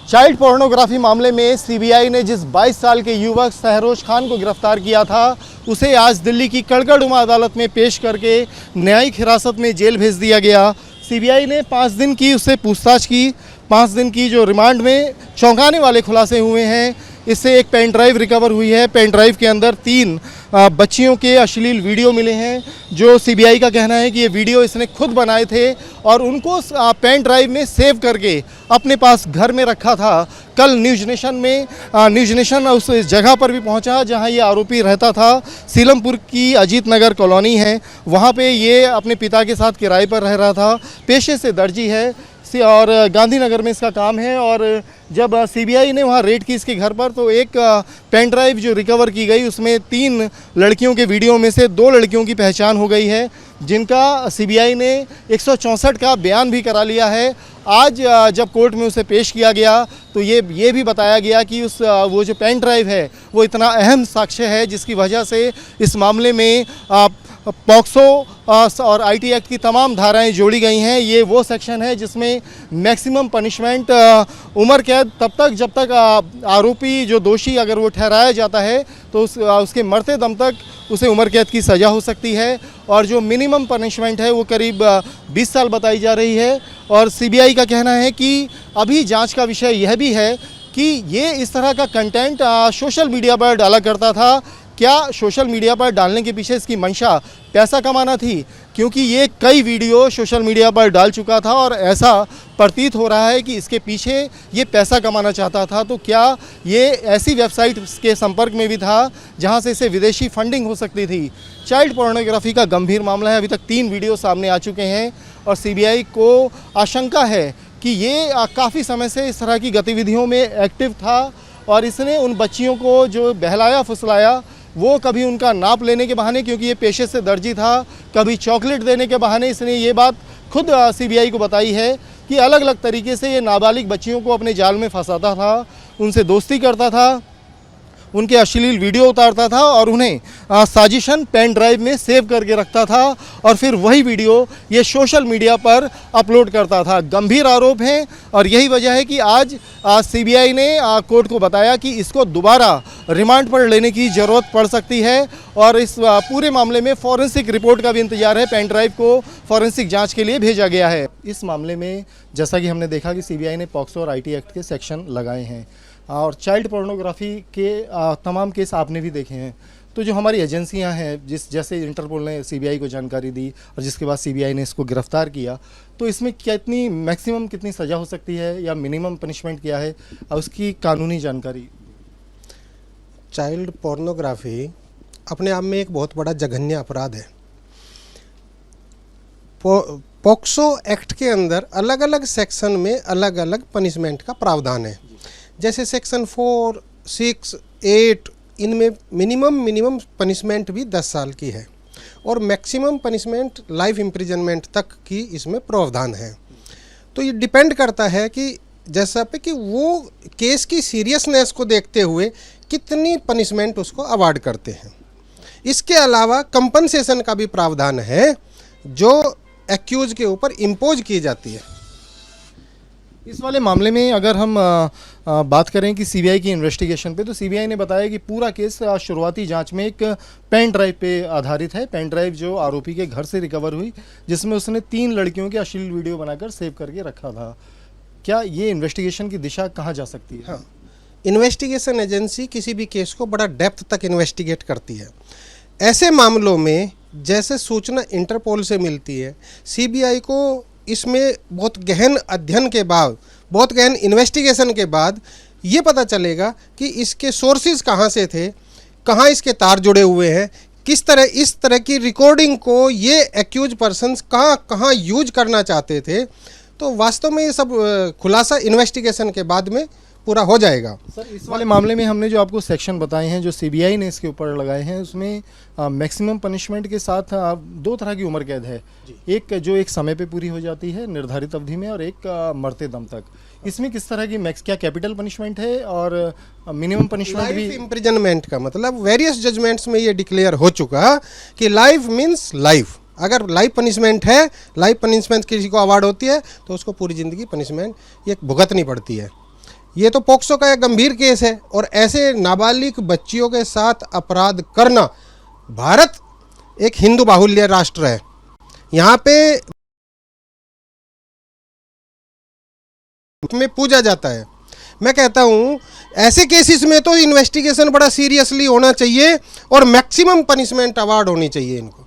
Child pornography मामले में CBI ने जिस 22 साल के युवक सहरोज खान को गिरफ्तार किया था उसे आज दिल्ली की कड़कड़ुमा अदालत में पेश करके न्यायिक हिरासत में जेल भेज दिया गया। सीबीआई ने 5 दिन की उससे पूछताछ की। 5 दिन की जो रिमांड में चौंकाने वाले खुलासे हुए हैं। इससे एक पेन ड्राइव रिकवर हुई है। पेन ड्राइव के अंदर 3 बच्चियों के अश्लील वीडियो मिले हैं, जो सीबीआई का कहना है कि ये वीडियो इसने खुद बनाए थे और उनको पेन ड्राइव में सेव करके अपने पास घर में रखा था। कल न्यूज नेशन उस जगह पर भी पहुंचा जहां ये आरोपी रहता था। सीलमपुर की अजीत नगर कॉलोनी है, वहां पे ये अपने पिता के साथ किराए पर रह रहा था। पेशे से दर्जी है और गांधीनगर में इसका काम है। और जब सीबीआई ने वहाँ रेड की इसके घर पर, तो एक पेन ड्राइव जो रिकवर की गई उसमें 3 लड़कियों के वीडियो में से 2 लड़कियों की पहचान हो गई है, जिनका सीबीआई ने 164 का बयान भी करा लिया है। आज जब कोर्ट में उसे पेश किया गया तो ये भी बताया गया कि वो जो पेन ड्राइव है वो इतना अहम साक्ष्य है जिसकी वजह से इस मामले में पॉक्सो और आईटी एक्ट की तमाम धाराएं जोड़ी गई हैं। ये वो सेक्शन है जिसमें मैक्सिमम पनिशमेंट उम्र कैद तब तक जब तक आरोपी जो दोषी अगर वो ठहराया जाता है तो उसके मरते दम तक उसे उम्र कैद की सज़ा हो सकती है। और जो मिनिमम पनिशमेंट है वो करीब 20 साल बताई जा रही है। और सीबीआई का कहना है कि अभी जांच का विषय यह भी है कि ये इस तरह का कंटेंट सोशल मीडिया पर डाला करता था। क्या सोशल मीडिया पर डालने के पीछे इसकी मंशा पैसा कमाना थी? क्योंकि ये कई वीडियो सोशल मीडिया पर डाल चुका था और ऐसा प्रतीत हो रहा है कि इसके पीछे ये पैसा कमाना चाहता था। तो क्या ये ऐसी वेबसाइट के संपर्क में भी था जहां से इसे विदेशी फंडिंग हो सकती थी? चाइल्ड पोर्नोग्राफी का गंभीर मामला है। अभी तक 3 वीडियो सामने आ चुके हैं और सीबीआई को आशंका है कि ये काफ़ी समय से इस तरह की गतिविधियों में एक्टिव था और इसने उन बच्चियों को जो बहलाया फुसलाया, वो कभी उनका नाप लेने के बहाने, क्योंकि ये पेशे से दर्जी था, कभी चॉकलेट देने के बहाने इसने ये बात खुद सीबीआई को बताई है कि अलग अलग तरीके से ये नाबालिग बच्चियों को अपने जाल में फंसाता था, उनसे दोस्ती करता था, उनके अश्लील वीडियो उतारता था और उन्हें साजिशन पेन ड्राइव में सेव करके रखता था और फिर वही वीडियो ये सोशल मीडिया पर अपलोड करता था। गंभीर आरोप हैं और यही वजह है कि आज सीबीआई ने कोर्ट को बताया कि इसको दोबारा रिमांड पर लेने की ज़रूरत पड़ सकती है और इस पूरे मामले में फॉरेंसिक रिपोर्ट का भी इंतजार है। पेन ड्राइव को फॉरेंसिक जाँच के लिए भेजा गया है। इस मामले में जैसा कि हमने देखा कि सीबीआई ने पॉक्सो और आईटी एक्ट के सेक्शन लगाए हैं और चाइल्ड पोर्नोग्राफी के तमाम केस आपने भी देखे हैं। तो जो हमारी एजेंसियां हैं, जैसे इंटरपोल ने सीबीआई को जानकारी दी और जिसके बाद सीबीआई ने इसको गिरफ्तार किया, तो इसमें कितनी मैक्सिमम कितनी सज़ा हो सकती है या मिनिमम पनिशमेंट क्या है और उसकी कानूनी जानकारी? चाइल्ड पोर्नोग्राफी अपने आप में एक बहुत बड़ा जघन्य अपराध है। पॉक्सो एक्ट के अंदर अलग अलग सेक्शन में अलग अलग पनिशमेंट का प्रावधान है। जैसे सेक्शन 4, 6, 8 इनमें मिनिमम पनिशमेंट भी 10 साल की है और मैक्सिमम पनिशमेंट लाइफ इम्प्रिजनमेंट तक की इसमें प्रावधान है। तो ये डिपेंड करता है कि जैसा पे कि वो केस की सीरियसनेस को देखते हुए कितनी पनिशमेंट उसको अवार्ड करते हैं। इसके अलावा कंपनसेशन का भी प्रावधान है जो एक्यूज के ऊपर इम्पोज की जाती है। इस वाले मामले में अगर हम बात करें कि सीबीआई की इन्वेस्टिगेशन पे, तो सीबीआई ने बताया कि पूरा केस शुरुआती जांच में एक पेन ड्राइव पे आधारित है। पेन ड्राइव जो आरोपी के घर से रिकवर हुई, जिसमें उसने 3 लड़कियों के अश्लील वीडियो बनाकर सेव करके रखा था। क्या ये इन्वेस्टिगेशन की दिशा कहाँ जा सकती है? हाँ, इन्वेस्टिगेशन एजेंसी किसी भी केस को बड़ा डेप्थ तक इन्वेस्टिगेट करती है। ऐसे मामलों में जैसे सूचना इंटरपोल से मिलती है, सीबीआई को इसमें बहुत गहन अध्ययन के बाद, बहुत गहन इन्वेस्टिगेशन के बाद ये पता चलेगा कि इसके सोर्सेज कहाँ से थे, कहाँ इसके तार जुड़े हुए हैं, किस तरह इस तरह की रिकॉर्डिंग को ये एक्यूज पर्सन्स कहाँ यूज करना चाहते थे। तो वास्तव में ये सब खुलासा इन्वेस्टिगेशन के बाद में पूरा हो जाएगा। सर, इस वाले मामले में हमने जो आपको सेक्शन बताए हैं जो सीबीआई ने इसके ऊपर लगाए हैं, उसमें मैक्सिमम पनिशमेंट के साथ 2 तरह की उम्र कैद है। एक जो एक समय पे पूरी हो जाती है निर्धारित अवधि में और एक मरते दम तक। इसमें किस तरह की क्या कैपिटल पनिशमेंट है और मिनिमम पनिशमेंट भी? लाइफ इम्प्रिजनमेंट का मतलब वेरियस जजमेंट्स में ये डिक्लेयर हो चुका कि लाइफ मीन्स लाइफ। अगर लाइफ पनिशमेंट है, लाइफ पनिशमेंट किसी को अवार्ड होती है तो उसको पूरी ज़िंदगी पनिशमेंट ये भुगतनी पड़ती है। ये तो पोक्सो का एक गंभीर केस है। और ऐसे नाबालिग बच्चियों के साथ अपराध करना, भारत एक हिंदू बाहुल्य राष्ट्र है, यहाँ पे में पूजा जाता है। मैं कहता हूँ ऐसे केसेस में तो इन्वेस्टिगेशन बड़ा सीरियसली होना चाहिए और मैक्सिमम पनिशमेंट अवार्ड होनी चाहिए इनको।